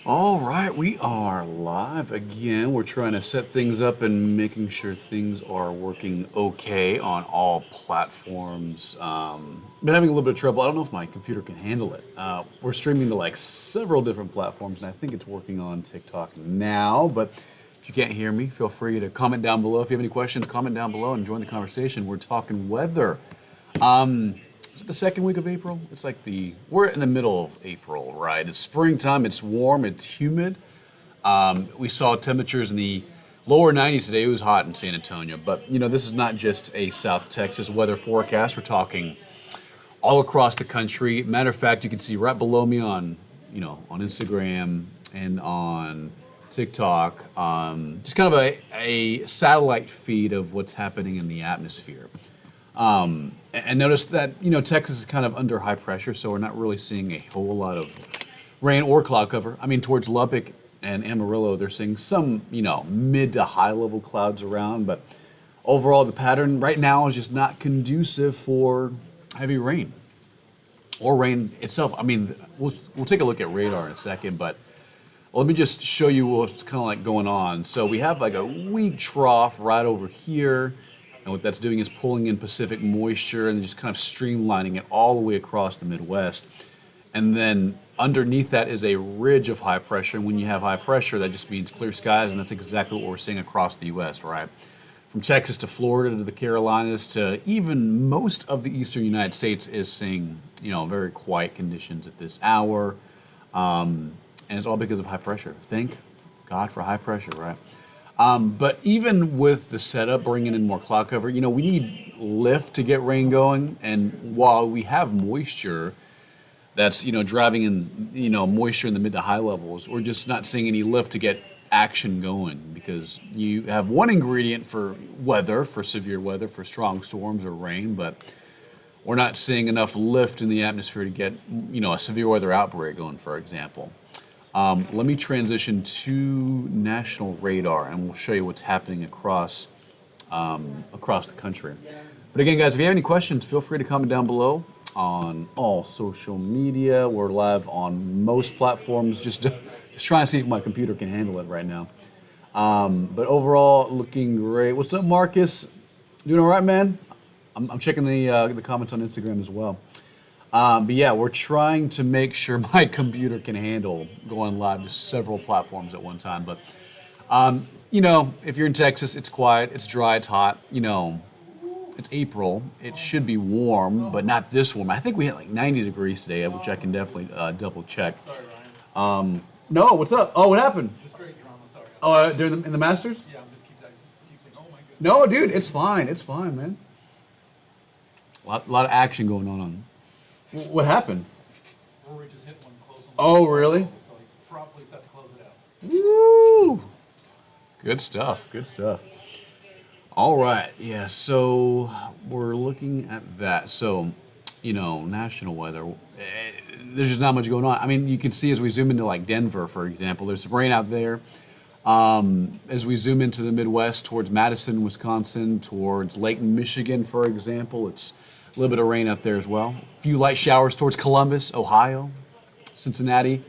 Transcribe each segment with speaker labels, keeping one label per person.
Speaker 1: All right, we are live again. We're trying to set things up and making sure things are working okay on all platforms. Been having a little bit of trouble. I don't know if my computer can handle it. We're streaming to like several different platforms, and I think it's working on TikTok now. But if you can't hear me, feel free to comment down below. If you have any questions, comment down below and join the conversation. We're talking weather. Is it the second week of April? It's like we're in the middle of April, right? It's springtime, it's warm, it's humid. We saw temperatures in the lower 90s today. It was hot in San Antonio, but this is not just a South Texas weather forecast. We're talking all across the country. Matter of fact, you can see right below me on Instagram and on TikTok, just kind of a satellite feed of what's happening in the atmosphere. And notice that, Texas is kind of under high pressure, so we're not really seeing a whole lot of rain or cloud cover. I mean, towards Lubbock and Amarillo, they're seeing some, mid to high level clouds around, but overall, the pattern right now is just not conducive for heavy rain or rain itself. I mean, we'll take a look at radar in a second, but let me just show you what's kind of like going on. So we have like a weak trough right over here. And what that's doing is pulling in Pacific moisture and just kind of streamlining it all the way across the Midwest. And then underneath that is a ridge of high pressure. And when you have high pressure, that just means clear skies, and that's exactly what we're seeing across the U.S., right? From Texas to Florida to the Carolinas to even most of the eastern United States is seeing, very quiet conditions at this hour. And it's all because of high pressure. Thank God for high pressure, right? But even with the setup, bringing in more cloud cover, we need lift to get rain going. And while we have moisture that's, driving in, moisture in the mid to high levels, we're just not seeing any lift to get action going because you have one ingredient for weather, for severe weather, for strong storms or rain, but we're not seeing enough lift in the atmosphere to get, a severe weather outbreak going, for example. Let me transition to national radar, and we'll show you what's happening across the country. But again, guys, if you have any questions, feel free to comment down below on all social media. We're live on most platforms. Just trying to see if my computer can handle it right now. But overall, looking great. What's up, Marcus? Doing all right, man? I'm checking the comments on Instagram as well. But yeah, we're trying to make sure my computer can handle going live to several platforms at one time. But, if you're in Texas, it's quiet, it's dry, it's hot. It's April. It should be warm, but not this warm. I think we hit like 90 degrees today, which I can definitely double check.
Speaker 2: Sorry, Ryan.
Speaker 1: No, what's up? Oh, what happened?
Speaker 2: Just great drama, sorry.
Speaker 1: Oh, in the Masters?
Speaker 2: Yeah, I'm just keep saying, oh my goodness.
Speaker 1: No, dude, it's fine. It's fine, man. A lot of action going on. What happened?
Speaker 2: Rory just hit one close on the
Speaker 1: Oh, really?
Speaker 2: So he probably got to close it out.
Speaker 1: Woo! Good stuff. Good stuff. All right. Yeah. So we're looking at that. So, national weather. There's just not much going on. I mean, you can see as we zoom into like Denver, for example, there's some rain out there. As we zoom into the Midwest towards Madison, Wisconsin, towards Lake Michigan, for example, it's a little bit of rain out there as well. A few light showers towards Columbus, Ohio, Cincinnati.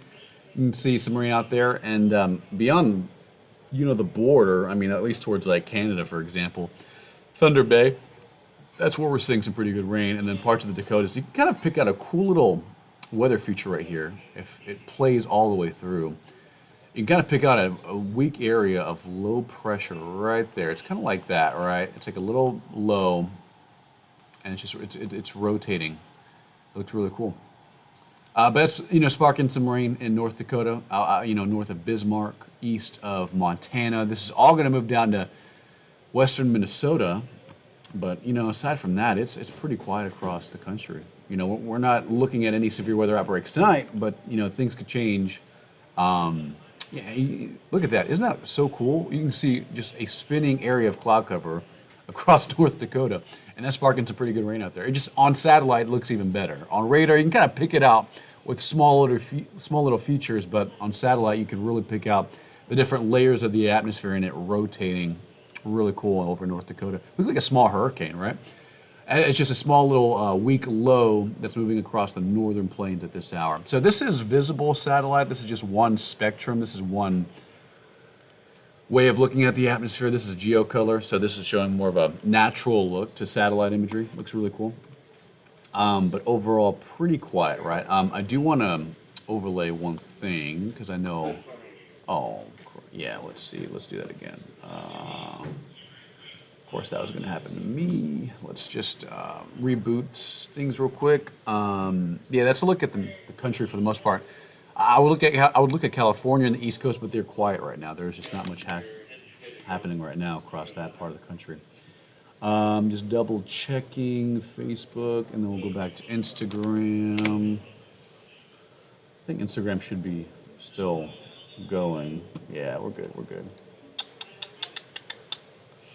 Speaker 1: You can see some rain out there. And beyond, the border, I mean, at least towards like Canada, for example, Thunder Bay, that's where we're seeing some pretty good rain. And then parts of the Dakotas. You can kind of pick out a cool little weather feature right here if it plays all the way through. You can kind of pick out a weak area of low pressure right there. It's kind of like that, right? It's like a little low, and it's rotating It looks really cool. But it's, sparking some rain in North Dakota, north of Bismarck, east of Montana. This is all going to move down to western Minnesota. But, aside from that, it's pretty quiet across the country. We're not looking at any severe weather outbreaks tonight, but, things could change. Yeah, look at that. Isn't that so cool? You can see just a spinning area of cloud cover across North Dakota, and that's sparking some pretty good rain out there. It just on satellite looks even better. On radar, you can kind of pick it out with small little features, but on satellite, you can really pick out the different layers of the atmosphere and it rotating. Really cool over North Dakota. Looks like a small hurricane, right? And it's just a small little weak low that's moving across the northern plains at this hour. So this is visible satellite. This is just one spectrum. This is one way of looking at the atmosphere. This is geocolor, so this is showing more of a natural look to satellite imagery. Looks really cool. But overall, pretty quiet, right? I do want to overlay one thing because I know. Oh, yeah. Let's see. Let's do that again. Of course, that was going to happen to me. Let's just reboot things real quick. Yeah, that's a look at the country for the most part. I would look at California and the East Coast, but they're quiet right now. There's just not much happening right now across that part of the country. Just double checking Facebook, and then we'll go back to Instagram. I think Instagram should be still going. Yeah, we're good. We're good.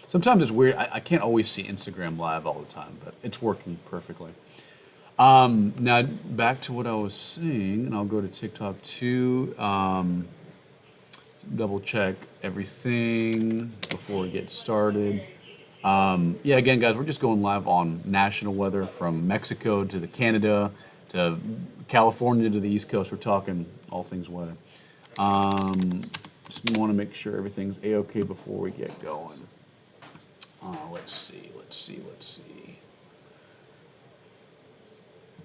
Speaker 1: Sometimes it's weird. I can't always see Instagram live all the time, but it's working perfectly. Now, back to what I was saying, and I'll go to TikTok too. Double check everything before we get started. Yeah, again, guys, we're just going live on national weather from Mexico to the Canada to California to the East Coast. We're talking all things weather. Just want to make sure everything's A-OK before we get going. Let's see.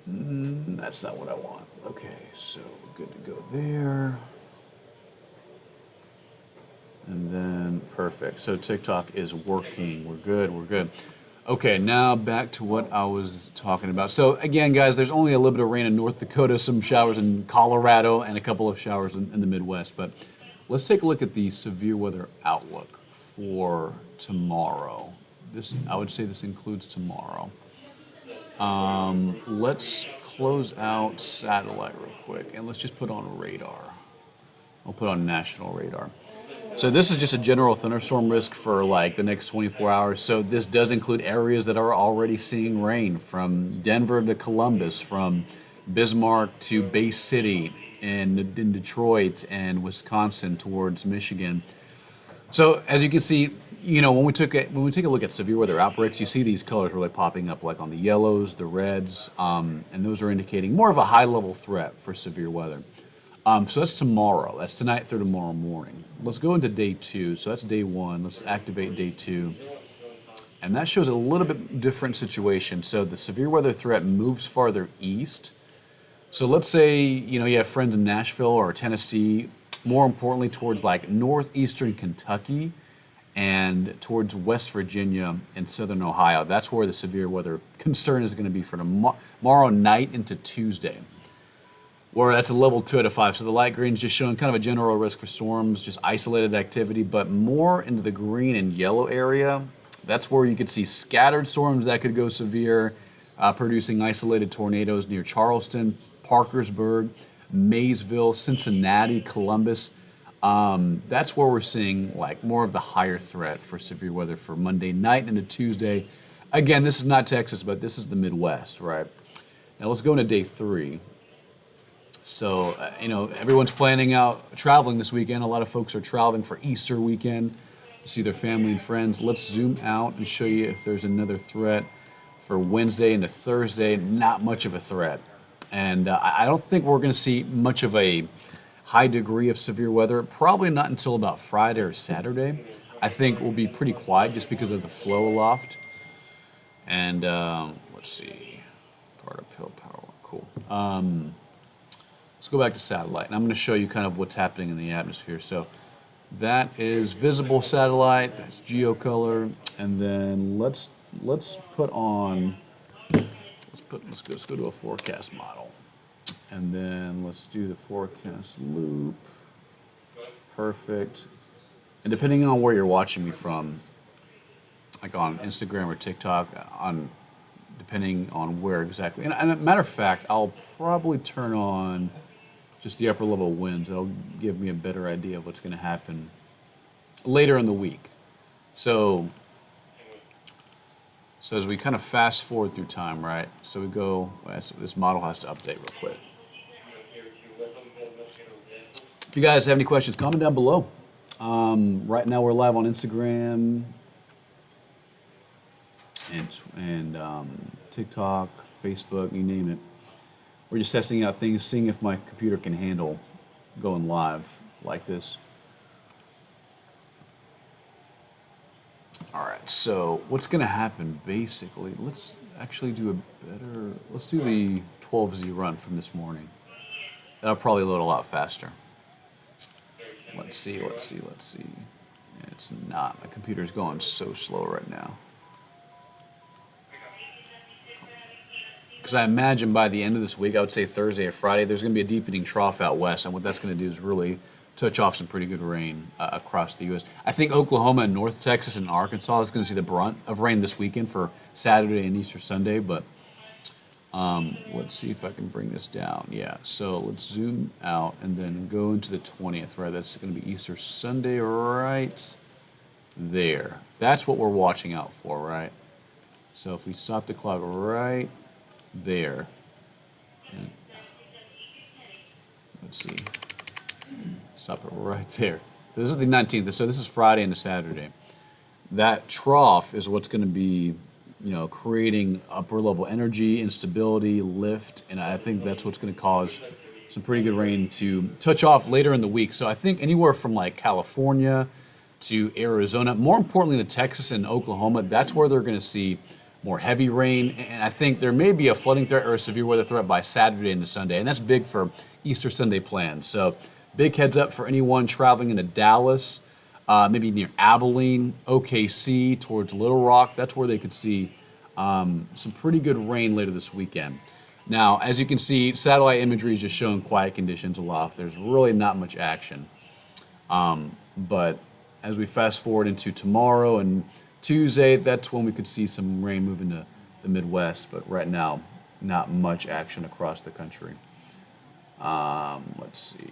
Speaker 1: That's not what I want. Okay, so good to go there. And then, perfect. So TikTok is working. We're good. Okay, now back to what I was talking about. So again, guys, there's only a little bit of rain in North Dakota, some showers in Colorado, and a couple of showers in the Midwest. But let's take a look at the severe weather outlook for tomorrow. I would say this includes tomorrow. Let's close out satellite real quick, and let's just put on radar. I'll put on national radar. So this is just a general thunderstorm risk for like the next 24 hours. So this does include areas that are already seeing rain, from Denver to Columbus, from Bismarck to Bay City, and in Detroit and Wisconsin towards Michigan. So as you can see, when we take a look at severe weather outbreaks, you see these colors really popping up, like on the yellows, the reds, and those are indicating more of a high-level threat for severe weather. So that's tomorrow. That's tonight through tomorrow morning. Let's go into day 2. So that's day 1. Let's activate day 2. And that shows a little bit different situation. So the severe weather threat moves farther east. So let's say, you have friends in Nashville or Tennessee, more importantly towards like northeastern Kentucky and towards West Virginia and southern Ohio. That's where the severe weather concern is going to be for tomorrow night into Tuesday. Where that's a level 2 out of 5. So the light green is just showing kind of a general risk for storms, just isolated activity, but more into the green and yellow area. That's where you could see scattered storms that could go severe, producing isolated tornadoes near Charleston, Parkersburg, Maysville, Cincinnati, Columbus. That's where we're seeing like more of the higher threat for severe weather for Monday night into Tuesday. Again, this is not Texas, but this is the Midwest, right? Now let's go into day 3. So, everyone's planning out traveling this weekend. A lot of folks are traveling for Easter weekend to see their family and friends. Let's zoom out and show you if there's another threat for Wednesday into Thursday. Not much of a threat. And I don't think we're going to see much of a high degree of severe weather. Probably not until about Friday or Saturday. I think we'll be pretty quiet just because of the flow aloft. And let's see. Part of pill power. Cool. Let's go back to satellite, and I'm going to show you kind of what's happening in the atmosphere. So that is visible satellite, that's geocolor, and then let's put on let's go to a forecast model, and then let's do the forecast loop. Perfect. And depending on where you're watching me from, like on Instagram or TikTok, depending on where exactly. And a matter of fact, I'll probably turn on just the upper level winds. That'll give me a better idea of what's going to happen later in the week. So as we kind of fast forward through time, right? So we go. This model has to update real quick. If you guys have any questions, comment down below. Right now we're live on Instagram and TikTok, Facebook, you name it. We're just testing out things, seeing if my computer can handle going live like this. All right, so what's going to happen basically, let's actually do let's do the 12Z run from this morning. That'll probably load a lot faster. Let's see. It's not. My computer's going so slow right now. Because I imagine by the end of this week, I would say Thursday or Friday, there's going to be a deepening trough out west, and what that's going to do is really touch off some pretty good rain across the U.S. I think Oklahoma and North Texas and Arkansas is going to see the brunt of rain this weekend for Saturday and Easter Sunday, but let's see if I can bring this down. Yeah, so let's zoom out and then go into the 20th, right? That's going to be Easter Sunday right there. That's what we're watching out for, right? So if we stop the clock right there, and let's see, stop it right there. So this is the 19th, so this is Friday into Saturday. That trough is what's going to be, creating upper level energy, instability, lift, and I think that's what's going to cause some pretty good rain to touch off later in the week. So I think anywhere from like California to Arizona, more importantly to Texas and Oklahoma, that's where they're going to see more heavy rain, and I think there may be a flooding threat or a severe weather threat by Saturday into Sunday, and that's big for Easter Sunday plans. So big heads up for anyone traveling into Dallas, maybe near Abilene, OKC, towards Little Rock. That's where they could see some pretty good rain later this weekend. Now, as you can see, satellite imagery is just showing quiet conditions aloft. There's really not much action. But as we fast forward into tomorrow and Tuesday, that's when we could see some rain move into the Midwest. But right now, not much action across the country. Let's see.